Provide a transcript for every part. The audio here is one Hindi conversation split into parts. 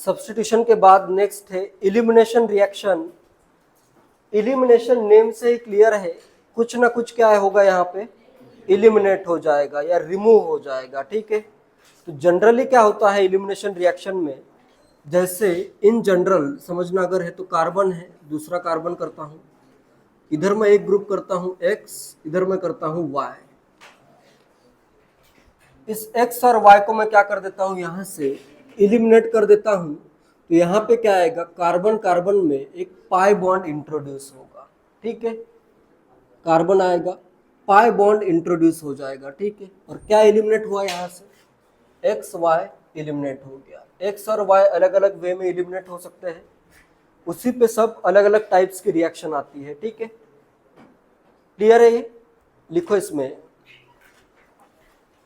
सब्स्टिट्यूशन के बाद नेक्स्ट है इलिमिनेशन रिएक्शन। इलिमिनेशन नेम से ही क्लियर है, कुछ ना कुछ क्या होगा यहाँ पे, इलिमिनेट हो जाएगा या रिमूव हो जाएगा, ठीक है। तो जनरली क्या होता है इलिमिनेशन रिएक्शन में, जैसे इन जनरल समझना अगर है तो कार्बन है, दूसरा कार्बन करता हूँ, इधर मैं एक ग्रुप करता हूँ X, इधर मैं करता हूँ Y। इस X और Y को मैं क्या कर देता हूँ, यहाँ से इलिमिनेट कर देता हूँ। तो यहाँ पे क्या आएगा, कार्बन कार्बन में एक पाई बॉन्ड इंट्रोड्यूस होगा, ठीक है। कार्बन आएगा, पाई बॉन्ड इंट्रोड्यूस हो जाएगा, ठीक है। और क्या इलिमिनेट हुआ यहाँ से, X Y इलिमिनेट हो गया। X और Y अलग अलग वे में इलिमिनेट हो सकते हैं, उसी पे सब अलग अलग टाइप्स की रिएक्शन आती है, ठीक है। क्लियर है ये, लिखो इसमें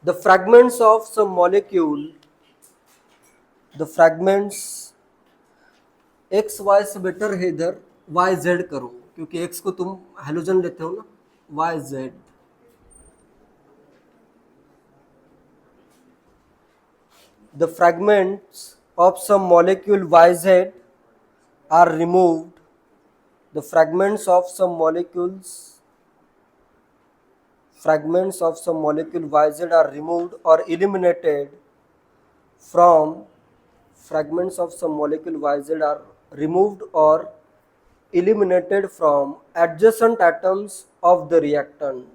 the fragments of some molecule, the fragments x y से बेटर है इधर y z करो, क्योंकि x को तुम हेलोजन लेते हो ना, y z। the fragments of some molecule y z are removed, the fragments of some molecule yz are removed or eliminated from, fragments of some molecule yz are removed or eliminated from adjacent atoms of the reactant,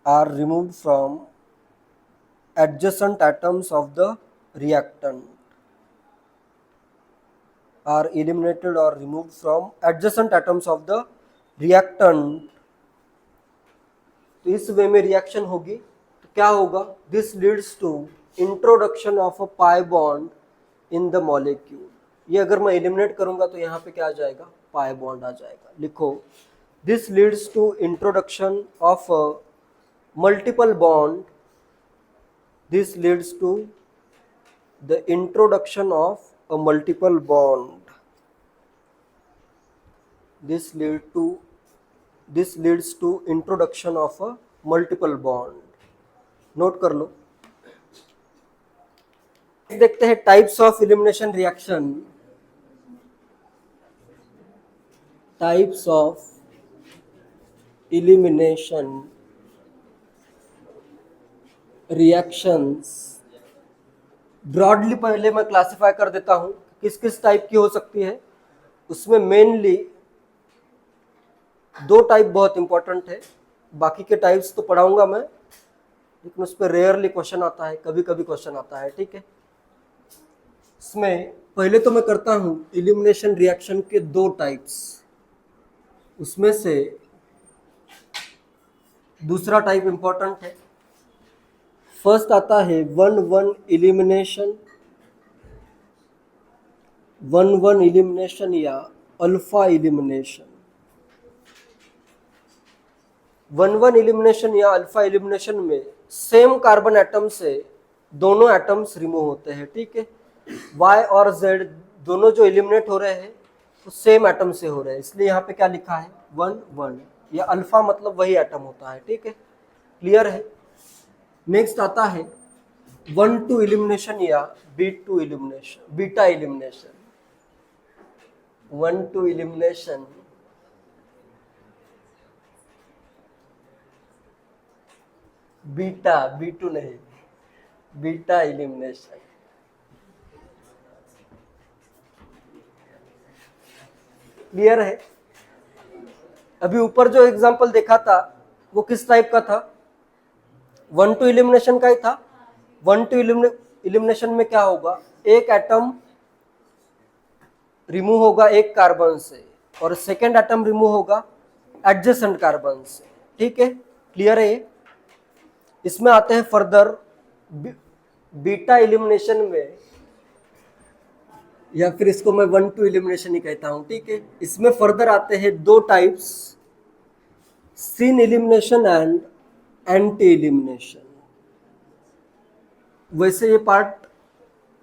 are removed from adjacent atoms of the reactant, are eliminated or removed from adjacent atoms of the reactant। तो इस वे में रिएक्शन होगी तो क्या होगा, this leads to introduction of a pi bond in the molecule. ये अगर मैं एलिमिनेट करूंगा तो यहाँ पे क्या आ जाएगा, पाई बॉन्ड आ जाएगा। लिखो, this leads to introduction of a multiple bond, this leads to the introduction of a multiple bond, this leads to introduction of a multiple bond। Note कर लो। देखते हैं types of elimination reaction. Types of elimination reactions broadly पहले मैं क्लासिफाई कर देता हूं किस किस टाइप की हो सकती है। उसमें मेनली दो टाइप बहुत इंपॉर्टेंट है, बाकी के टाइप्स तो पढ़ाऊंगा मैं, लेकिन उस पर रेयरली क्वेश्चन आता है, कभी कभी क्वेश्चन आता है, ठीक है। इसमें पहले तो मैं करता हूं एलिमिनेशन रिएक्शन के दो टाइप्स, उसमें से दूसरा टाइप इंपॉर्टेंट है। फर्स्ट आता है 1-1 एलिमिनेशन, 1-1 एलिमिनेशन या अल्फा एलिमिनेशन। 1-1 एलिमिनेशन या अल्फा एलिमिनेशन में सेम कार्बन एटम से दोनों एटम्स रिमूव होते हैं, ठीक है। Y और Z दोनों जो एलिमिनेट हो रहे हैं वो सेम एटम से हो रहे हैं, इसलिए यहाँ पे क्या लिखा है 1-1, या अल्फा मतलब वही एटम होता है, ठीक है। क्लियर है। नेक्स्ट आता है 1-2 एलिमिनेशन या B2 elimination, beta elimination. 1-2 elimination, beta, B2 नहीं, बीटा एलिमिनेशन। क्लियर है। अभी ऊपर जो एग्जांपल देखा था वो किस टाइप का था, 1-2 एलिमिनेशन का ही था। 1-2 एलिमिनेशन में क्या होगा, एक एटम रिमूव होगा एक कार्बन से और सेकेंड एटम रिमूव होगा एडजेसेंट कार्बन से, ठीक है। क्लियर है ये। इसमें आते हैं फर्दर बीटा एलिमिनेशन में, या फिर इसको मैं 1-2 एलिमिनेशन ही कहता हूं, ठीक है। इसमें फर्दर आते हैं दो types, syn elimination and anti elimination. वैसे ये पार्ट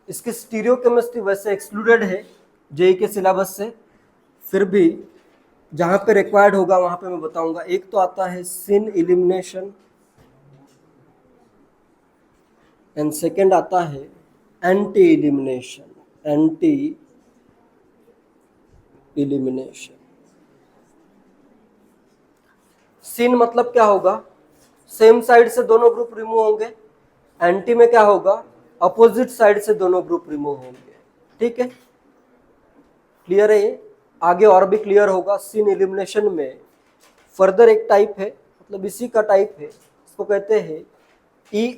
इसके स्टीरियोकेमिस्ट्री वैसे एक्सक्लूडेड है जेई के सिलेबस से, फिर भी जहां पे रिक्वायर्ड होगा वहां पे मैं बताऊंगा। एक तो आता है सिन एलिमिनेशन एंड सेकेंड आता है एंटी इलिमिनेशन। सिन मतलब क्या होगा, सेम साइड से दोनों ग्रुप रिमूव होंगे। एंटी में क्या होगा, अपोजिट साइड से दोनों ग्रुप रिमूव होंगे। ठीक है, क्लियर है ये? आगे और भी क्लियर होगा। सिन एलिमिनेशन में फर्दर एक टाइप है, मतलब इसी का टाइप है, इसको कहते हैं ई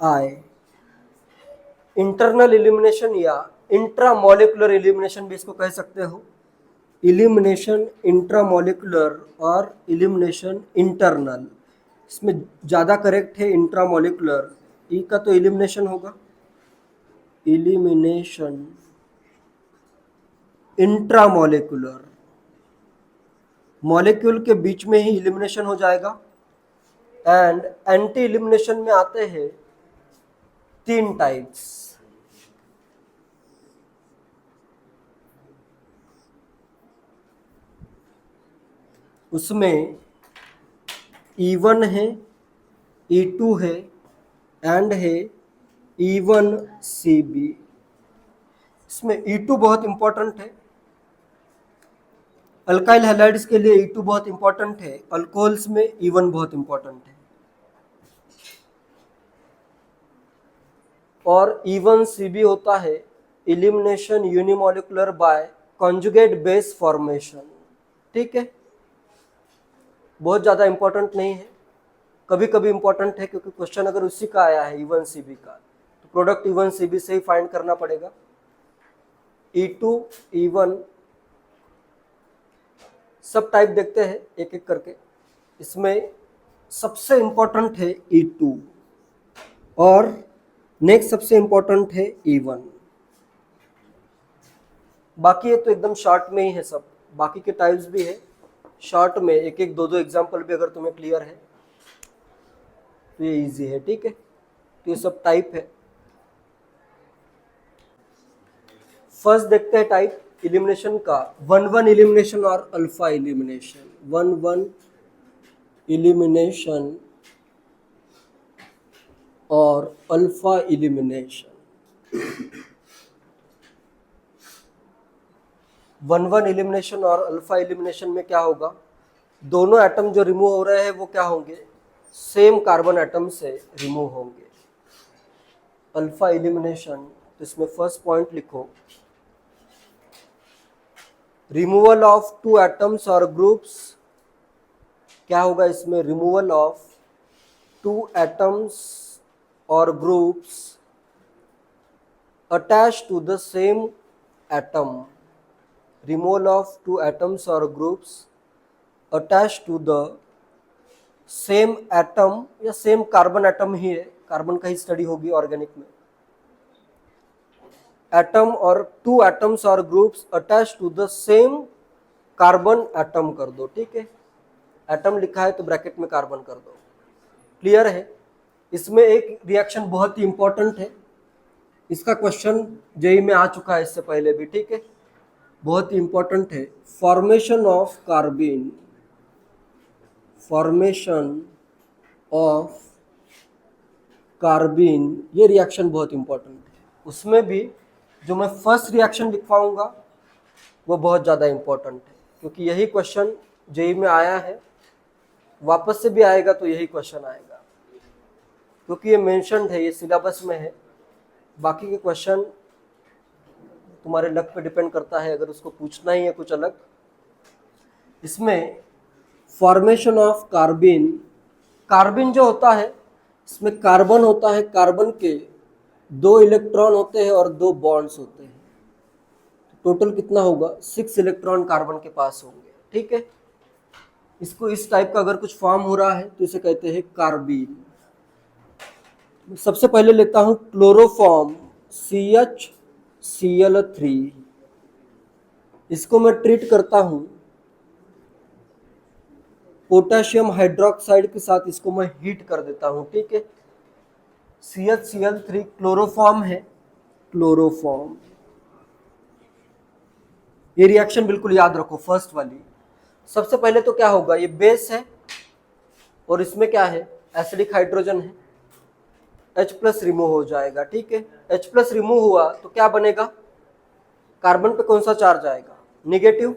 आई इंटरनल इलिमिनेशन या इंट्रामोलिकुलर इलिमिनेशन भी इसको कह सकते हो। इलिमिनेशन इंट्रामोलिकुलर और इलिमिनेशन इंटरनल, इसमें ज़्यादा करेक्ट है इंट्रामोलिकुलर। ई का तो इलिमिनेशन होगा, इलिमिनेशन इंट्रामोलिकुलर, मॉलिक्यूल के बीच में ही इलिमिनेशन हो जाएगा। एंड एंटी इलिमिनेशन में आते हैं 3 टाइप्स। उसमें E1 है, E2 है एंड है E1CB। इसमें E2 बहुत इंपॉर्टेंट है, अल्काइल हैलाइड्स के लिए E2 बहुत इंपॉर्टेंट है, अल्कोहल्स में E1 बहुत इंपॉर्टेंट है। और E1CB होता है elimination unimolecular by conjugate base formation. ठीक है, बहुत ज़्यादा इंपॉर्टेंट नहीं है, कभी कभी इंपॉर्टेंट है, क्योंकि क्वेश्चन अगर उसी का आया है E1CB का, तो प्रोडक्ट E1CB से ही फाइंड करना पड़ेगा। E2 E1 सब टाइप देखते हैं एक एक करके। इसमें सबसे इंपॉर्टेंट है E2 और नेक्स्ट सबसे इंपॉर्टेंट है E1। बाकी ये तो एकदम शॉर्ट में ही है सब, बाकी के टाइप्स भी है शॉर्ट में, एक एक दो एग्जांपल भी अगर तुम्हें क्लियर है तो ये इजी है। ठीक है, तो ये सब टाइप है। फर्स्ट देखते हैं टाइप इलिमिनेशन का, 1-1 इलिमिनेशन और अल्फा इलिमिनेशन। 1-1 इलिमिनेशन और अल्फा इलिमिनेशन। 1-1 इलिमिनेशन और अल्फा इलिमिनेशन में क्या होगा, दोनों एटम जो रिमूव हो रहे हैं वो क्या होंगे, सेम कार्बन एटम से रिमूव होंगे। अल्फा इलिमिनेशन, तो इसमें फर्स्ट पॉइंट लिखो, रिमूवल ऑफ 2 एटम्स और ग्रुप्स। क्या होगा इसमें, रिमूवल ऑफ 2 एटम्स और groups attached to the same atom. Removal of 2 atoms और groups attached to the same atom, या सेम कार्बन एटम ही है, कार्बन का ही स्टडी होगी ऑर्गेनिक में। एटम और 2 एटम्स और groups attach to the same carbon atom कर दो। ठीक है, एटम लिखा है तो ब्रैकेट में कार्बन कर दो। क्लियर है? इसमें एक रिएक्शन बहुत ही इंपॉर्टेंट है, इसका क्वेश्चन जेईई में आ चुका है इससे पहले भी। ठीक है, बहुत ही इंपॉर्टेंट है, formation of carbene. Formation of carbene, ये रिएक्शन बहुत इंपॉर्टेंट है। उसमें भी जो मैं फर्स्ट रिएक्शन लिखवाऊंगा वो बहुत ज़्यादा इंपॉर्टेंट है, क्योंकि यही क्वेश्चन जेईई में आया है, वापस से भी आएगा तो यही क्वेश्चन आएगा, क्योंकि ये मेंशन्ड है, ये सिलेबस में है। बाकी के क्वेश्चन तुम्हारे लक पे डिपेंड करता है, अगर उसको पूछना ही है कुछ अलग। इसमें फॉर्मेशन ऑफ कार्बिन, कार्बिन जो होता है इसमें कार्बन होता है, कार्बन के 2 इलेक्ट्रॉन होते हैं और 2 बॉन्ड्स होते हैं। टोटल कितना होगा, 6 इलेक्ट्रॉन कार्बन के पास होंगे। ठीक है, इसको इस टाइप का अगर कुछ फॉर्म हो रहा है तो इसे कहते हैं कार्बीन। सबसे पहले लेता हूं क्लोरोफॉर्म CHCl3, इसको मैं ट्रीट करता हूं पोटेशियम हाइड्रोक्साइड के साथ, इसको मैं हीट कर देता हूं। ठीक है, CHCl3 क्लोरोफॉर्म है, क्लोरोफॉर्म। ये रिएक्शन बिल्कुल याद रखो, फर्स्ट वाली। सबसे पहले तो क्या होगा, ये बेस है और इसमें क्या है, एसिडिक हाइड्रोजन है, H प्लस रिमूव हो जाएगा, ठीक है। H प्लस रिमूव हुआ तो क्या बनेगा, कार्बन पे कौन सा चार्ज आएगा, निगेटिव।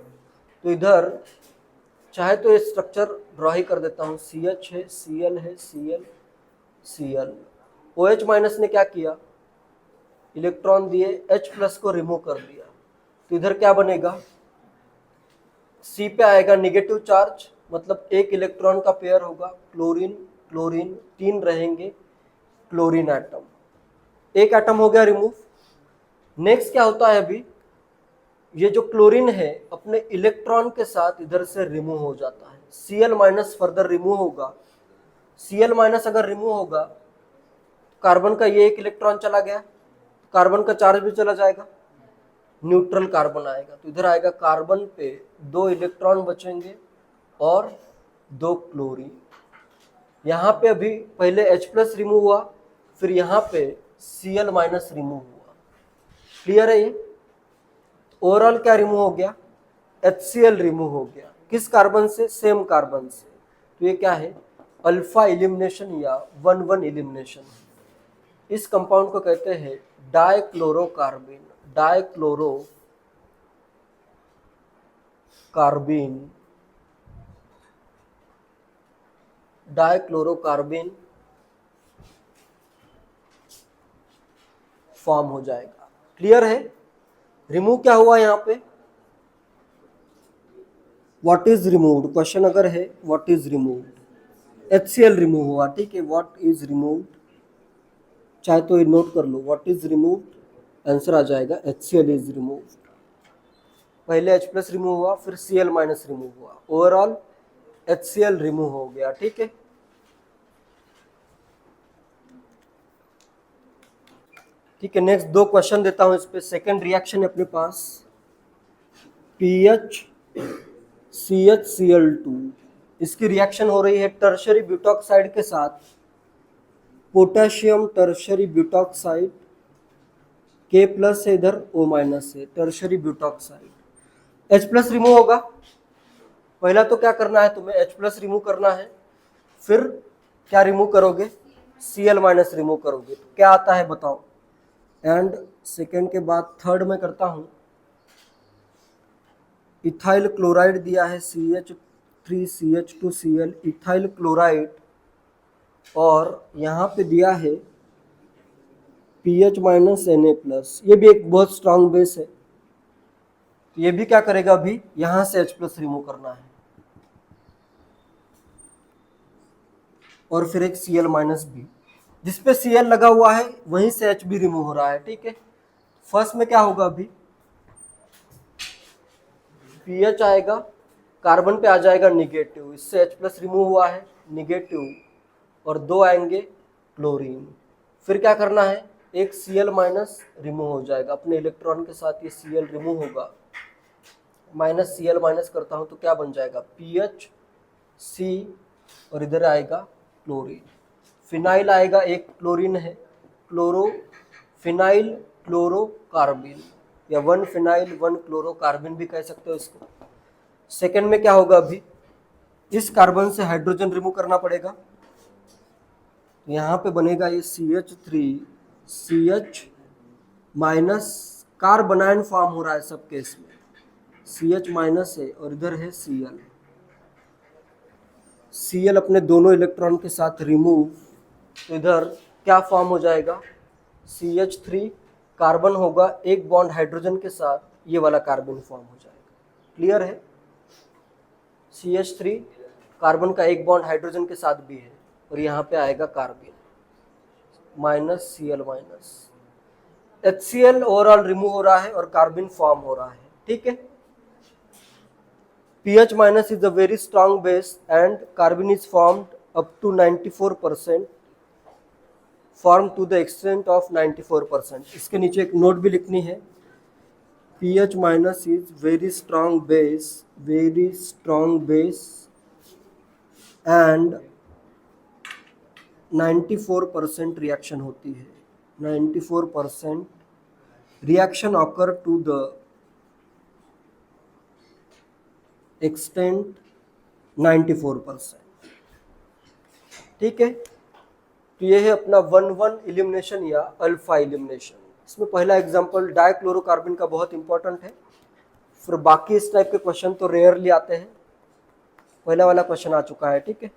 तो इधर चाहे तो ये स्ट्रक्चर ड्रॉ ही कर देता हूँ, CH है, Cl है, Cl Cl। OH माइनस ने क्या किया, इलेक्ट्रॉन दिए, H प्लस को रिमूव कर दिया, तो इधर क्या बनेगा, C पे आएगा निगेटिव चार्ज, मतलब एक इलेक्ट्रॉन का पेयर होगा, क्लोरीन क्लोरीन, 3 रहेंगे क्लोरीन एटम, एक एटम हो गया रिमूव। नेक्स्ट क्या होता है, अभी ये जो क्लोरीन है अपने इलेक्ट्रॉन के साथ इधर से रिमूव हो जाता है, Cl माइनस फर्दर रिमूव होगा। Cl माइनस अगर रिमूव होगा तो कार्बन का ये एक इलेक्ट्रॉन चला गया, कार्बन का चार्ज भी चला जाएगा, न्यूट्रल कार्बन आएगा। तो इधर आएगा कार्बन पे 2 इलेक्ट्रॉन बचेंगे और 2 क्लोरीन। यहाँ पे अभी पहले H प्लस रिमूव हुआ, फिर यहाँ पे Cl माइनस रिमूव हुआ। क्लियर है ये? ओवरऑल क्या रिमूव हो गया, HCl रिमूव हो गया। किस कार्बन से, सेम कार्बन से। तो ये क्या है, अल्फा एलिमिनेशन या 1-1 एलिमिनेशन। इस कंपाउंड को कहते हैं डाइक्लोरोकार्बीन, डाइक्लोरोकार्बीन फॉर्म हो जाएगा। क्लियर है? रिमूव क्या हुआ यहाँ पे, व्हाट इज रिमूव्ड, क्वेश्चन अगर है what is removed, HCl remove हुआ, ठीक है। व्हाट इज रिमूव्ड, चाहे तो ये नोट कर लो, व्हाट इज रिमूव्ड, आंसर आ जाएगा HCl इज रिमूव्ड। पहले H प्लस रिमूव हुआ, फिर Cl माइनस रिमूव हुआ, ओवरऑल HCl रिमूव हो गया, ठीक है। ठीक है, नेक्स्ट 2 क्वेश्चन देता हूं इस पे। सेकेंड रिएक्शन है अपने पास, PH CHCl2, इसकी रिएक्शन हो रही है टर्शरी ब्यूटॉक्साइड के साथ, potassium tertiary butoxide, K plus है इधर, O माइनस है, tertiary butoxide. H plus remove होगा, पहला तो क्या करना है तुम्हें, H प्लस रिमूव करना है, फिर क्या रिमूव करोगे, Cl माइनस रिमूव करोगे, तो क्या आता है बताओ। एंड सेकेंड के बाद थर्ड में करता हूं, इथाइल क्लोराइड दिया है CH3CH2Cl, इथाइल क्लोराइड, और यहाँ पे दिया है PH माइनस Na प्लस, ये भी एक बहुत स्ट्रांग बेस है। तो ये भी क्या करेगा, अभी यहाँ से H प्लस रिमूव करना है, और फिर एक Cl माइनस भी, जिसपे Cl लगा हुआ है वहीं से H भी रिमूव हो रहा है, ठीक है। फर्स्ट में क्या होगा, अभी PH आएगा, कार्बन पे आ जाएगा निगेटिव, इससे H प्लस रिमूव हुआ है, निगेटिव, और 2 आएंगे क्लोरीन। फिर क्या करना है, एक Cl माइनस रिमूव हो जाएगा, अपने इलेक्ट्रॉन के साथ ये Cl रिमूव होगा, माइनस Cl माइनस करता हूं तो क्या बन जाएगा, PH C, और इधर आएगा क्लोरीन। फिनाइल आएगा, एक क्लोरीन है, फिनाइल क्लोरोकार्बिन, या 1 फिनाइल 1 क्लोरोकार्बिन भी कह सकते हो इसको। सेकेंड में क्या होगा, अभी इस कार्बन से हाइड्रोजन रिमूव करना पड़ेगा, यहाँ पे बनेगा ये CH3CH माइनस, कार्बनाइन फॉर्म हो रहा है सब केस में, CH माइनस है, और इधर है Cl अपने दोनों इलेक्ट्रॉन के साथ रिमूव, तो इधर क्या फॉर्म हो जाएगा, CH3, कार्बन होगा एक बॉन्ड हाइड्रोजन के साथ, ये वाला कार्बन फॉर्म हो जाएगा। क्लियर है? CH3 कार्बन का एक बॉन्ड हाइड्रोजन के साथ भी है, और यहाँ पे आएगा carbon minus Cl minus, HCl overall remove हो रहा है और कार्बन फॉर्म हो रहा है, ठीक है। PH minus is a very strong base and carbon is formed up to 94%, formed to the extent of 94%. इसके नीचे एक नोट भी लिखनी है, PH minus is very strong base and 94% reaction होती है, 94% reaction occur to the extent 94%, ठीक है। तो ये है अपना 1,1 एलिमिनेशन या अल्फा एलिमिनेशन। इसमें पहला एग्जांपल डाइक्लोरोकार्बन का बहुत इंपॉर्टेंट है, फिर बाकी इस टाइप के क्वेश्चन तो रेयरली आते हैं। पहला वाला क्वेश्चन आ चुका है, ठीक है।